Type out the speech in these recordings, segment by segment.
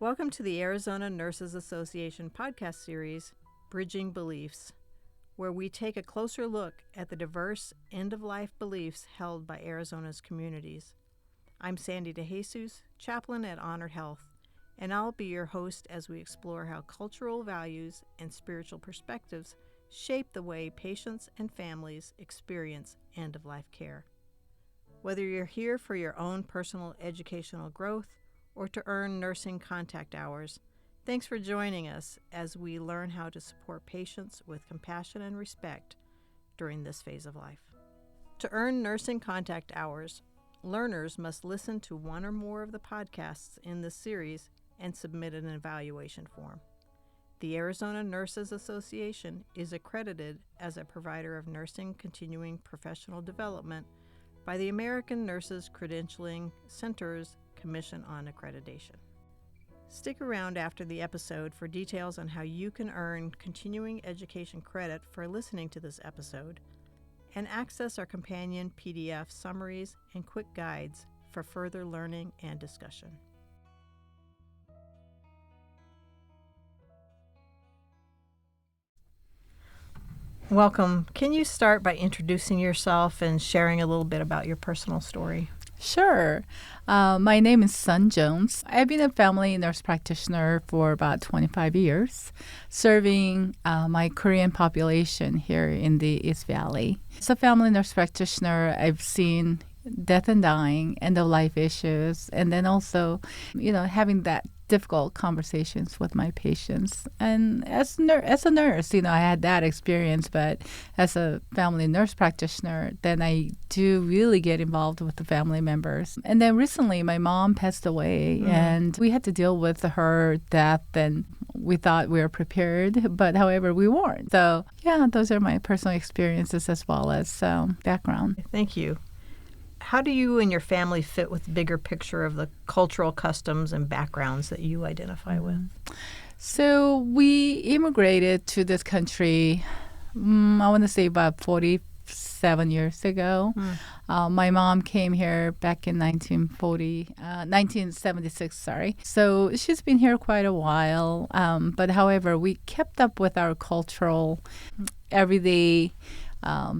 Welcome to the Arizona Nurses Association podcast series, Bridging Beliefs, where we take a closer look at the diverse end-of-life beliefs held by Arizona's communities. I'm Sandy DeJesus, chaplain at Honored Health, and I'll be your host as we explore how cultural values and spiritual perspectives shape the way patients and families experience end-of-life care. Whether you're here for your own personal educational growth or to earn nursing contact hours, thanks for joining us as we learn how to support patients with compassion and respect during this phase of life. To earn nursing contact hours, learners must listen to one or more of the podcasts in this series and submit an evaluation form. The Arizona Nurses Association is accredited as a provider of nursing continuing professional development by the American Nurses Credentialing Center's Commission on Accreditation. Stick around after the episode for details on how you can earn continuing education credit for listening to this episode and access our companion PDF summaries and quick guides for further learning and discussion. Welcome. Can you start by introducing yourself and sharing a little bit about your personal story? Sure. My name is Sun Jones. I've been a family nurse practitioner for about 25 years, serving my Korean population here in the East Valley. As a family nurse practitioner, I've seen death and dying, end-of-life issues, and then also, having that difficult conversations with my patients. And as a nurse, I had that experience, but as a family nurse practitioner, then I do really get involved with the family members. And then recently, my mom passed away, and we had to deal with her death, and we thought we were prepared, but however, we weren't. So, yeah, those are my personal experiences as well as background. Thank you. How do you and your family fit with the bigger picture of the cultural customs and backgrounds that you identify with? So we immigrated to this country, I want to say about 47 years ago. My mom came here back in 1976, sorry. So she's been here quite a while. But however, we kept up with our cultural everyday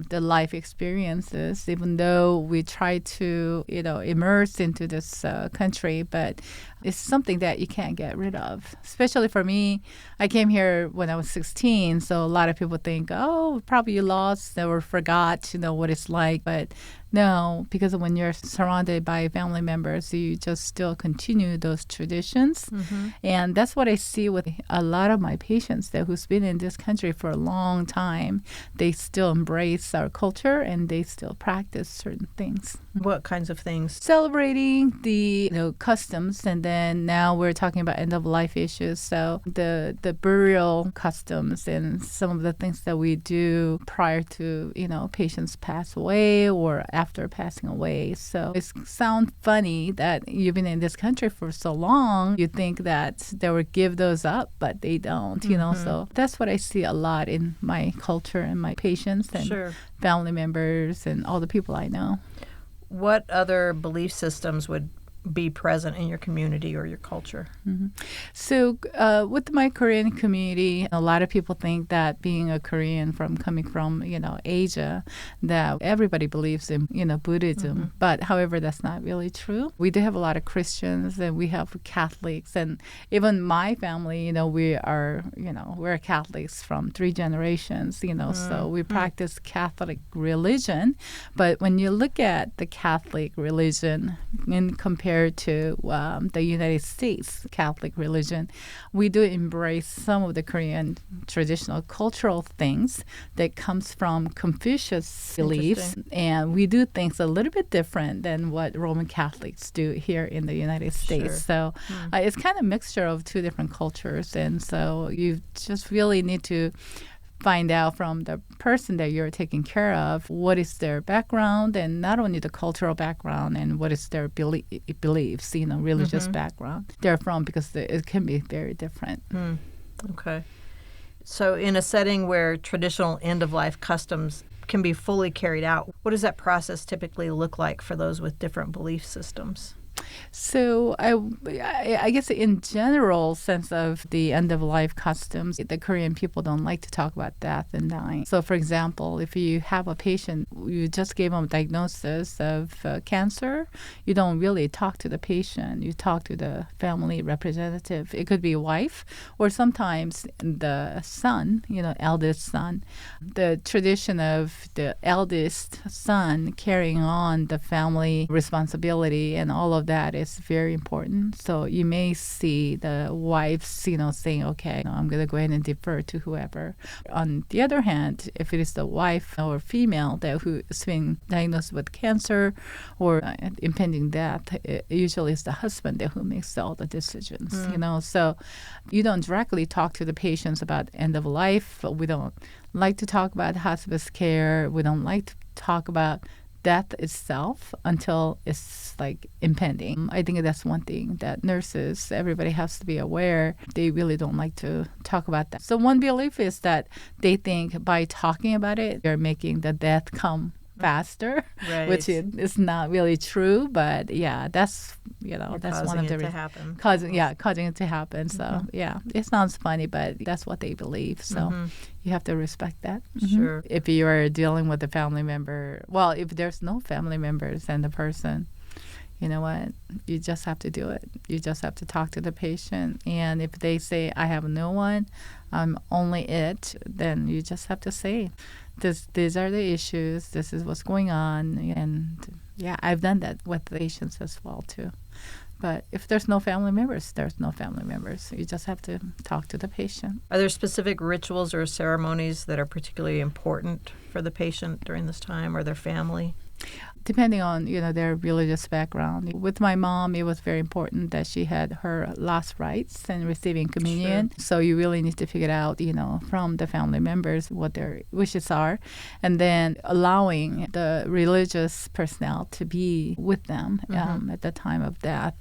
the life experiences, even though we try to, immerse into this country, but it's something that you can't get rid of. Especially for me, I came here when I was 16, so a lot of people think, oh, probably you lost or forgot, what it's like. But no, because when you're surrounded by family members, you just still continue those traditions. And that's what I see with a lot of my patients who's been in this country for a long time. They still embrace our culture and they still practice certain things. What kinds of things? Celebrating the customs, and then now we're talking about end-of-life issues. So the burial customs and some of the things that we do prior to, patients pass away or after passing away. So it sounds funny that you've been in this country for so long. You think that they would give those up, but they don't, So that's what I see a lot in my culture and my patients and family members and all the people I know. What other belief systems would be present in your community or your culture? So with my Korean community, a lot of people think that being a Korean coming from, Asia, that everybody believes in, Buddhism. But however, that's not really true. We do have a lot of Christians and we have Catholics. And even my family, we're Catholics from 3 generations, so we practice Catholic religion. But when you look at the Catholic religion in compared to the United States Catholic religion, we do embrace some of the Korean traditional cultural things that comes from Confucius beliefs, and we do things a little bit different than what Roman Catholics do here in the United States. So it's kind of a mixture of 2 different cultures, and so you just really need to find out from the person that you're taking care of what is their background, and not only the cultural background and what is their beliefs, religious background they're from, because it can be very different. Okay. So in a setting where traditional end-of-life customs can be fully carried out, what does that process typically look like for those with different belief systems? So I guess in general sense of the end of life customs, the Korean people don't like to talk about death and dying. So for example, if you have a patient, you just gave them a diagnosis of cancer, you don't really talk to the patient. You talk to the family representative. It could be a wife or sometimes the son, eldest son. The tradition of the eldest son carrying on the family responsibility and all of that is very important. So you may see the wives, saying, okay, I'm going to go ahead and defer to whoever. On the other hand, if it is the wife or female who is being diagnosed with cancer or impending death, it usually it's the husband who makes all the decisions, So you don't directly talk to the patients about end of life. We don't like to talk about hospice care. We don't like to talk about death itself until it's like impending. I think that's one thing that nurses, everybody has to be aware. They really don't like to talk about that. So one belief is that they think by talking about it, they're making the death come faster, right. Which is not really true. But yeah, that's that's one of the happen. causing it to happen. So yeah, it sounds funny, but that's what they believe. So you have to respect that. Sure. If you are dealing with a family member, well, if there's no family members and the person, you know what? You just have to do it. You just have to talk to the patient. And if they say, I have no one, I'm only it, then you just have to say, these are the issues. This is what's going on. And yeah, I've done that with patients as well, too. But if there's no family members, there's no family members. You just have to talk to the patient. Are there specific rituals or ceremonies that are particularly important for the patient during this time or their family? Depending on, their religious background. With my mom, it was very important that she had her last rites and receiving communion. Sure. So you really need to figure out, from the family members what their wishes are, and then allowing the religious personnel to be with them at the time of death,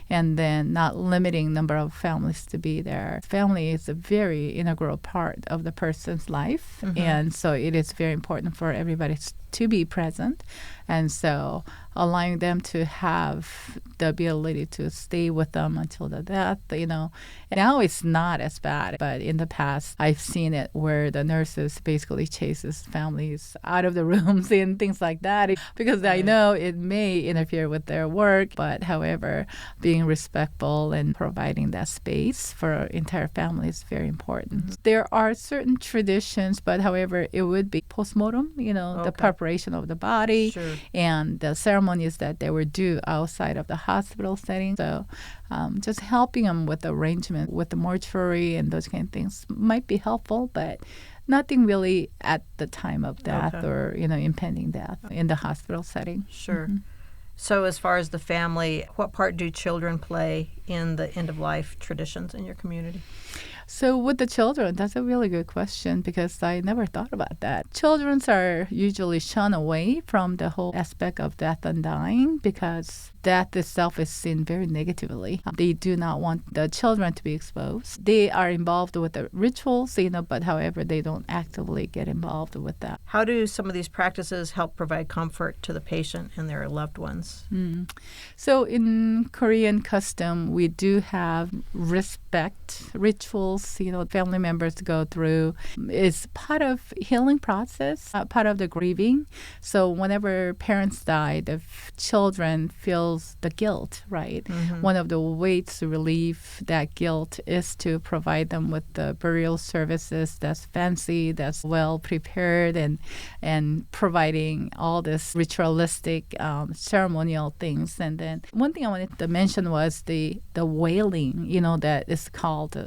and then not limiting number of families to be there. Family is a very integral part of the person's life, and so it is very important for everybody to be present. And so allowing them to have the ability to stay with them until the death, And now it's not as bad, but in the past, I've seen it where the nurses basically chases families out of the rooms and things like that, because I know it may interfere with their work. But however, being respectful and providing that space for our entire family is very important. There are certain traditions, but however, it would be postmortem, the preparation of the body. Sure. And the ceremonies that they would do outside of the hospital setting. So just helping them with the arrangement with the mortuary and those kind of things might be helpful, but nothing really at the time of death or, impending death in the hospital setting. Sure. So as far as the family, what part do children play in the end-of-life traditions in your community? So with the children, that's a really good question because I never thought about that. Children are usually shunned away from the whole aspect of death and dying because death itself is seen very negatively. They do not want the children to be exposed. They are involved with the rituals, but however, they don't actively get involved with that. How do some of these practices help provide comfort to the patient and their loved ones? So in Korean custom, we do have respect rituals, family members go through. It's part of healing process, part of the grieving. So whenever parents die, the children feels the guilt, right? One of the ways to relieve that guilt is to provide them with the burial services that's fancy, that's well prepared, and providing all this ritualistic ceremonial things. And then one thing I wanted to mention was the wailing, that is called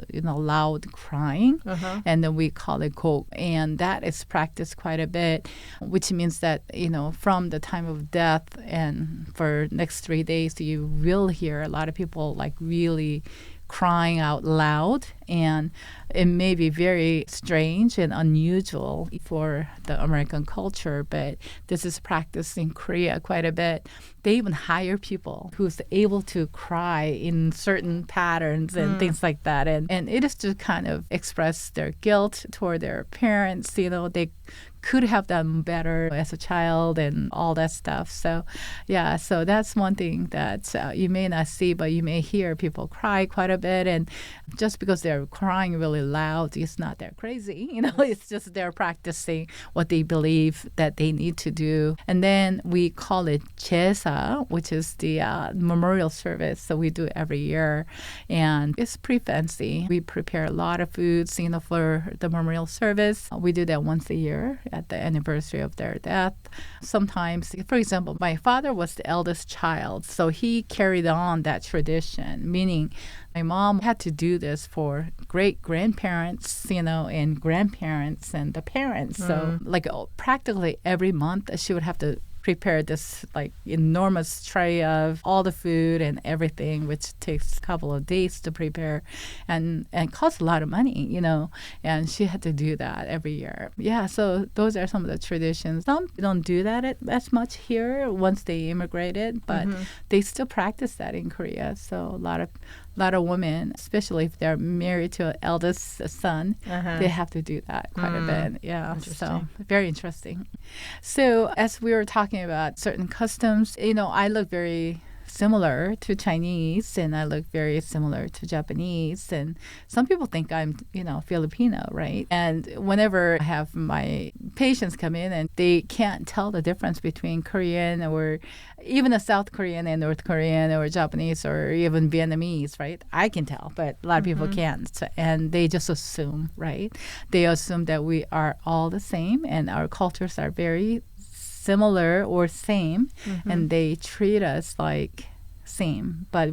loud crying, and then we call it gok, and that is practiced quite a bit, which means that from the time of death and for next 3 days, you will hear a lot of people like really crying out loud, and it may be very strange and unusual for the American culture, but this is practiced in Korea quite a bit. They even hire people who's able to cry in certain patterns and things like that, and it is to kind of express their guilt toward their parents. They could have done better as a child and all that stuff. So, yeah, so that's one thing that you may not see, but you may hear people cry quite a bit. And just because they're crying really loud, it's not that crazy. It's just they're practicing what they believe that they need to do. And then we call it 제사, which is the memorial service. So we do it every year. And it's pretty fancy. We prepare a lot of foods, for the memorial service. We do that once a year at the anniversary of their death. Sometimes, for example, my father was the eldest child, so he carried on that tradition, meaning my mom had to do this for great-grandparents, and grandparents and the parents. So practically every month she would have to prepare this enormous tray of all the food and everything, which takes a couple of days to prepare and costs a lot of money, and she had to do that every year. Yeah, so those are some of the traditions. Some don't do that as much here once they immigrated, but they still practice that in Korea. So a lot of women, especially if they're married to an eldest son, they have to do that quite a bit. Yeah, so very interesting. So as we were talking about certain customs, I look very similar to Chinese and I look very similar to Japanese, and some people think I'm Filipino, right? And whenever I have my patients come in and they can't tell the difference between Korean or even a South Korean and North Korean or Japanese or even Vietnamese, right? I can tell, but a lot of people can't, and they just assume, right? They assume that we are all the same and our cultures are very similar or same, and they treat us like same, but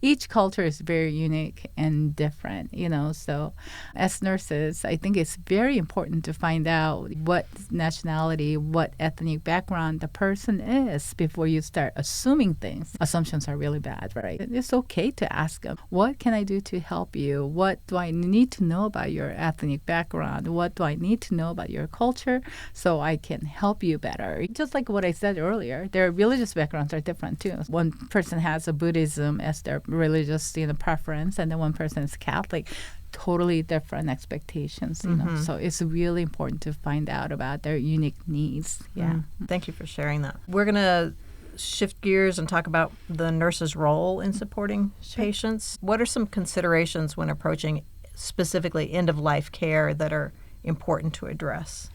each culture is very unique and different, so as nurses, I think it's very important to find out what nationality, what ethnic background the person is before you start assuming things. Assumptions are really bad, right? It's okay to ask them, what can I do to help you? What do I need to know about your ethnic background? What do I need to know about your culture so I can help you better? Just like what I said earlier, their religious backgrounds are different too. One person has a Buddhism as their religious preference, and then one person is Catholic. Totally different expectations, So it's really important to find out about their unique needs. Yeah. Thank you for sharing that. We're going to shift gears and talk about the nurse's role in supporting patients. What are some considerations when approaching specifically end-of-life care that are important to address?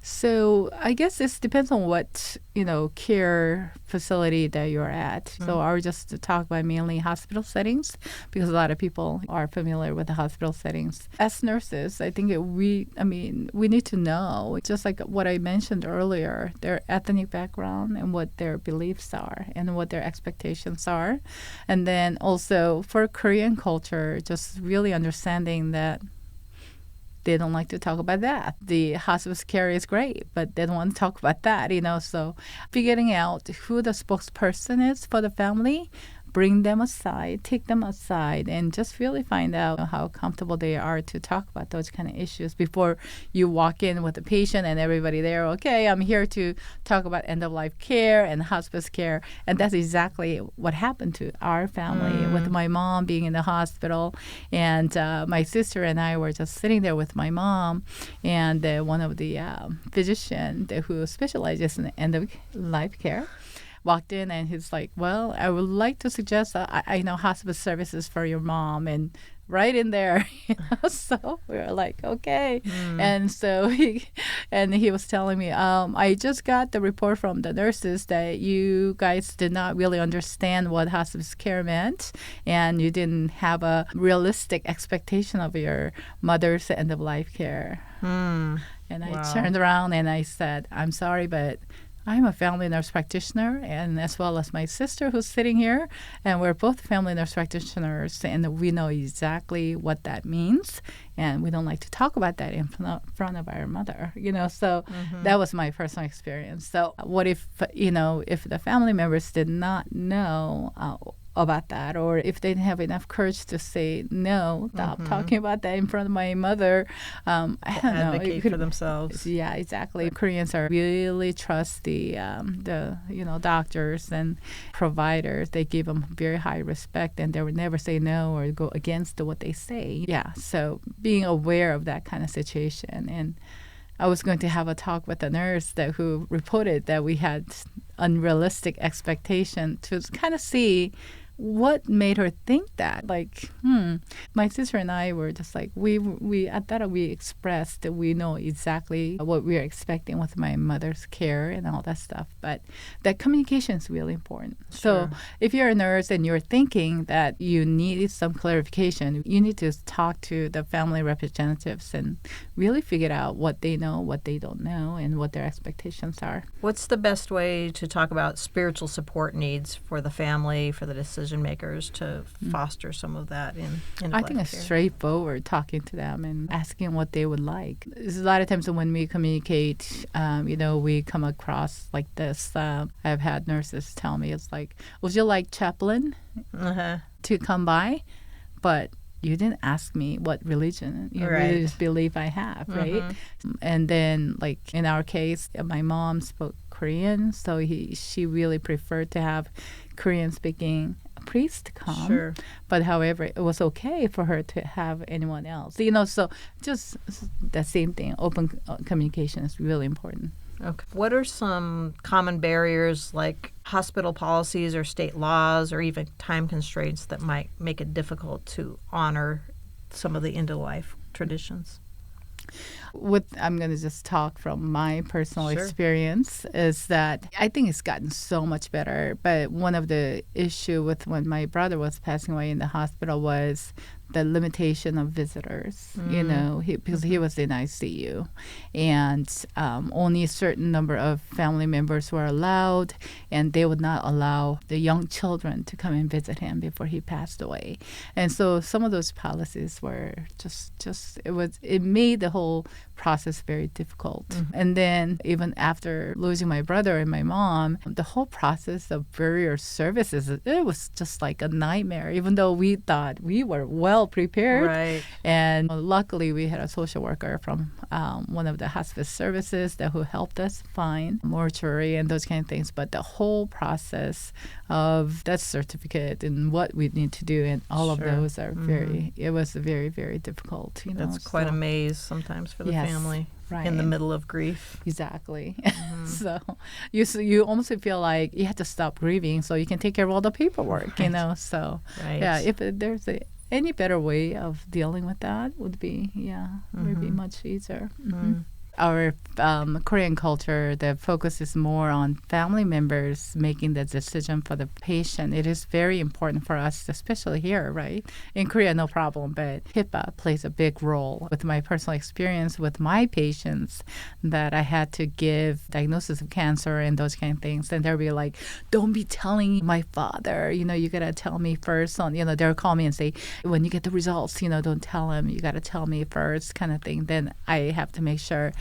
So I guess this depends on what, care facility that you're at. So I would just talk about mainly hospital settings because a lot of people are familiar with the hospital settings. As nurses, I think we need to know, just like what I mentioned earlier, their ethnic background and what their beliefs are and what their expectations are. And then also for Korean culture, just really understanding that they don't like to talk about that. The hospice care is great, but they don't want to talk about that, So figuring out who the spokesperson is for the family, bring them aside, take them aside, and just really find out how comfortable they are to talk about those kind of issues before you walk in with the patient and everybody there, okay, I'm here to talk about end-of-life care and hospice care. And that's exactly what happened to our family with my mom being in the hospital. And my sister and I were just sitting there with my mom, and one of the physicians who specializes in end-of-life care walked in, and he's like, well, I would like to suggest I know hospice services for your mom, and right in there, so we were like, okay. And so he was telling me, I just got the report from the nurses that you guys did not really understand what hospice care meant, and you didn't have a realistic expectation of your mother's end-of-life care. And I turned around and I said, I'm sorry, but I'm a family nurse practitioner, and as well as my sister who's sitting here, and we're both family nurse practitioners, and we know exactly what that means, and we don't like to talk about that in front of our mother, so that was my personal experience. So what if, if the family members did not know about that, or if they didn't have enough courage to say no, stop talking about that in front of my mother, I don't know. Advocate for themselves. Yeah, exactly. Koreans are really trust the doctors and providers. They give them very high respect, and they would never say no or go against what they say. Yeah, so being aware of that kind of situation and I was going to have a talk with a nurse who reported that we had unrealistic expectation to kind of see what made her think that. Like, my sister and I were just like, we at that we expressed that we know exactly what we are expecting with my mother's care and all that stuff. But that communication is really important. Sure. So if you're a nurse and you're thinking that you need some clarification, you need to talk to the family representatives and really figure out what they know, what they don't know, and what their expectations are. What's the best way to talk about spiritual support needs for the family, for the decision makers to foster some of that in I think it's straightforward, talking to them and asking what they would like. There's a lot of times when we communicate, we come across like this. I've had nurses tell me, it's like, would you like chaplain to come by? But you didn't ask me what religion, religious belief I have, right? And then, like in our case, my mom spoke Korean, so she really preferred to have Korean-speaking priest come. Sure. But however, it was okay for her to have anyone else. So just the same thing. Open communication is really important. Okay. What are some common barriers like hospital policies or state laws or even time constraints that might make it difficult to honor some of the end-of-life traditions? I'm going to just talk from my personal experience, is that I think it's gotten so much better. But one of the issue with when my brother was passing away in the hospital was the limitation of visitors, because he was in ICU. And only a certain number of family members were allowed, and they would not allow the young children to come and visit him before he passed away. And so some of those policies were it made the whole process very difficult. And then even after losing my brother and my mom, the whole process of burial services, it was just like a nightmare, even though we thought we were well prepared. Right. And luckily we had a social worker from one of the hospice services who helped us find mortuary and those kind of things. But the whole process of death certificate and what we need to do and all of those are it was very, very difficult. That's quite a maze sometimes for the family. Right. In the middle of grief. Exactly. So you almost feel like you have to stop grieving so you can take care of all the paperwork, So if there's any better way of dealing with that would be, would be much easier. Our Korean culture, the focus is more on family members making the decision for the patient. It is very important for us, especially here, right? In Korea, no problem, but HIPAA plays a big role. With my personal experience with my patients, that I had to give diagnosis of cancer and those kind of things, and they'll be like, don't be telling my father, you got to tell me first. They'll call me and say, when you get the results, don't tell him, you got to tell me first, kind of thing. Then I have to make sure,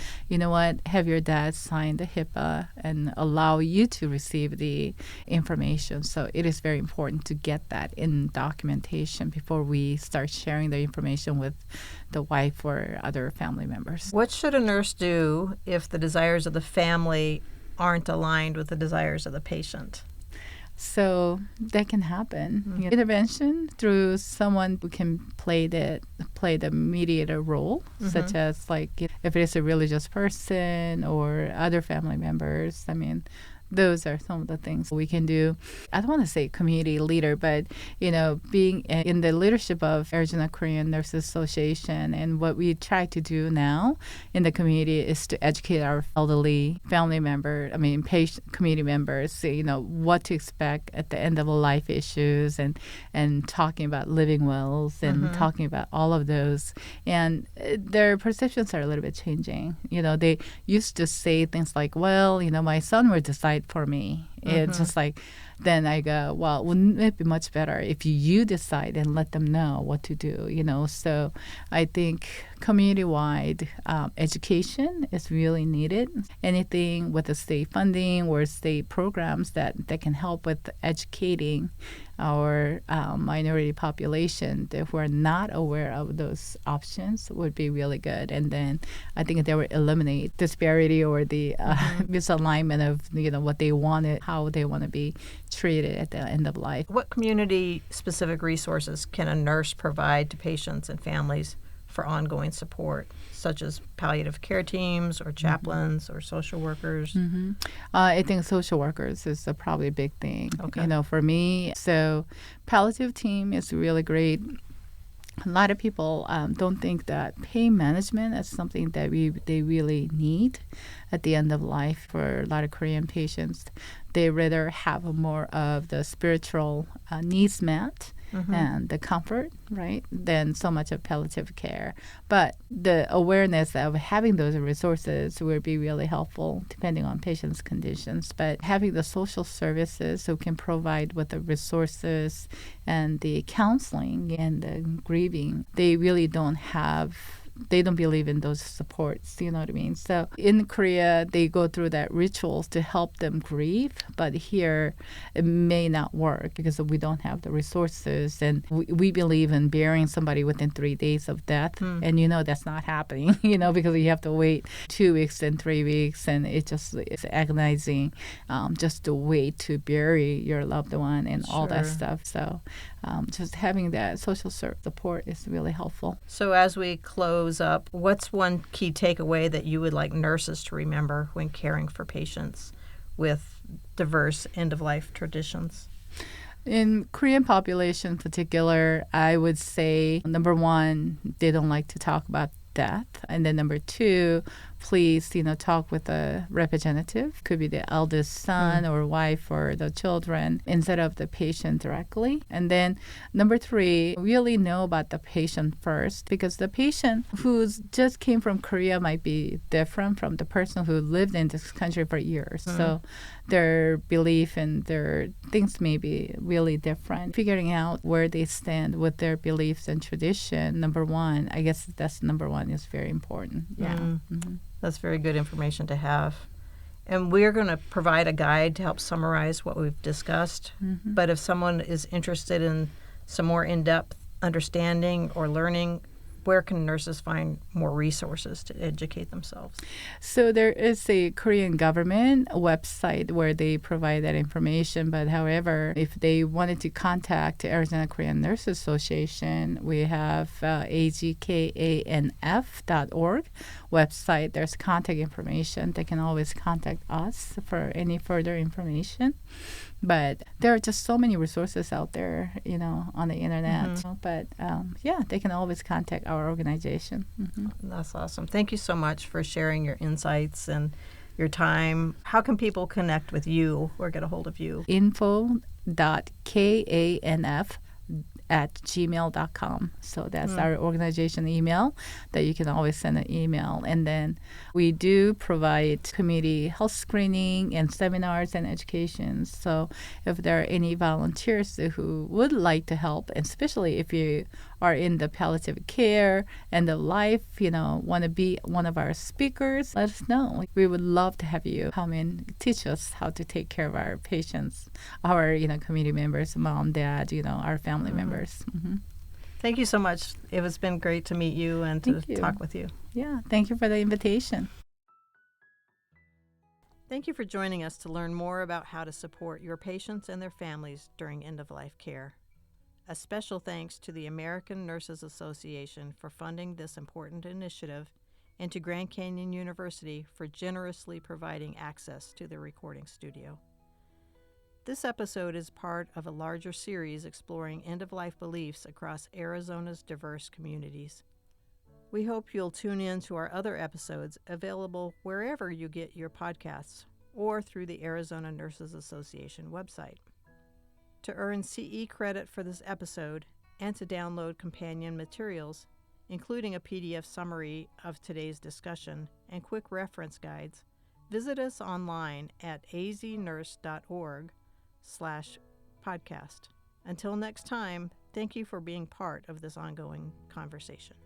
have your dad sign the HIPAA and allow you to receive the information. So it is very important to get that in documentation before we start sharing the information with the wife or other family members. What should a nurse do if the desires of the family aren't aligned with the desires of the patient? So that can happen. Intervention through someone who can play the mediator role, such as like if it is a religious person or other family members. Those are some of the things we can do. I don't want to say community leader, but, being in the leadership of AzNA Korean Nurses Association, and what we try to do now in the community is to educate our elderly family patient community members, what to expect at the end of life issues and talking about living wills and talking about all of those. And their perceptions are a little bit changing. They used to say things like, well, my son will decide for me. It's just like, then I go, well, wouldn't it be much better if you decide and let them know what to do, So I think community-wide education is really needed. Anything with the state funding or state programs that can help with educating our minority population who are not aware of those options would be really good. And then I think they would eliminate disparity or the misalignment of what they wanted, how they want to be treated at the end of life. What community-specific resources can a nurse provide to patients and families for ongoing support, such as palliative care teams or chaplains or social workers? I think social workers is probably a big thing, Okay. for me. So palliative team is really great. A lot of people don't think that pain management is something that they really need at the end of life. For a lot of Korean patients, they rather have more of the spiritual needs met and the comfort, right, than so much of palliative care. But the awareness of having those resources will be really helpful depending on patients' conditions. But having the social services who can provide with the resources and the counseling and the grieving, they really they don't believe in those supports, you know what I mean? So in Korea, they go through that rituals to help them grieve, but here it may not work because we don't have the resources, and we believe in burying somebody within 3 days of death, and that's not happening, because you have to wait 2 weeks and 3 weeks, and it's agonizing just to wait to bury your loved one and all that stuff. So just having that social support is really helpful. So as we close up, what's one key takeaway that you would like nurses to remember when caring for patients with diverse end-of-life traditions? In Korean population in particular, I would say, number one, they don't like to talk about death. And then number two, please, talk with a representative. Could be the eldest son or wife or the children instead of the patient directly. And then number three, really know about the patient first, because the patient who's just came from Korea might be different from the person who lived in this country for years. So their belief and their things may be really different. Figuring out where they stand with their beliefs and tradition, number one, I guess that's number one, is very important. Yeah. That's very good information to have. And we're going to provide a guide to help summarize what we've discussed. But if someone is interested in some more in-depth understanding or learning, where can nurses find more resources to educate themselves? So there is a Korean government website where they provide that information. But however, if they wanted to contact Arizona Korean Nurses Association, we have azkanf.org website. There's contact information. They can always contact us for any further information. But there are just so many resources out there, on the internet. But they can always contact our organization. That's awesome. Thank you so much for sharing your insights and your time. How can people connect with you or get a hold of you? info.kanf@gmail.com. So that's our organization email that you can always send an email. And then we do provide community health screening and seminars and education. So if there are any volunteers who would like to help, and especially if you are in the palliative care and the life, want to be one of our speakers, let us know. We would love to have you come and teach us how to take care of our patients, our, community members, mom, dad, our family members. Thank you so much. It has been great to meet you and to talk with you. Yeah, thank you for the invitation. Thank you for joining us to learn more about how to support your patients and their families during end-of-life care. A special thanks to the American Nurses Association for funding this important initiative, and to Grand Canyon University for generously providing access to the recording studio. This episode is part of a larger series exploring end-of-life beliefs across Arizona's diverse communities. We hope you'll tune in to our other episodes, available wherever you get your podcasts or through the Arizona Nurses Association website. To earn CE credit for this episode and to download companion materials, including a PDF summary of today's discussion and quick reference guides, visit us online at aznurse.org/podcast. Until next time, thank you for being part of this ongoing conversation.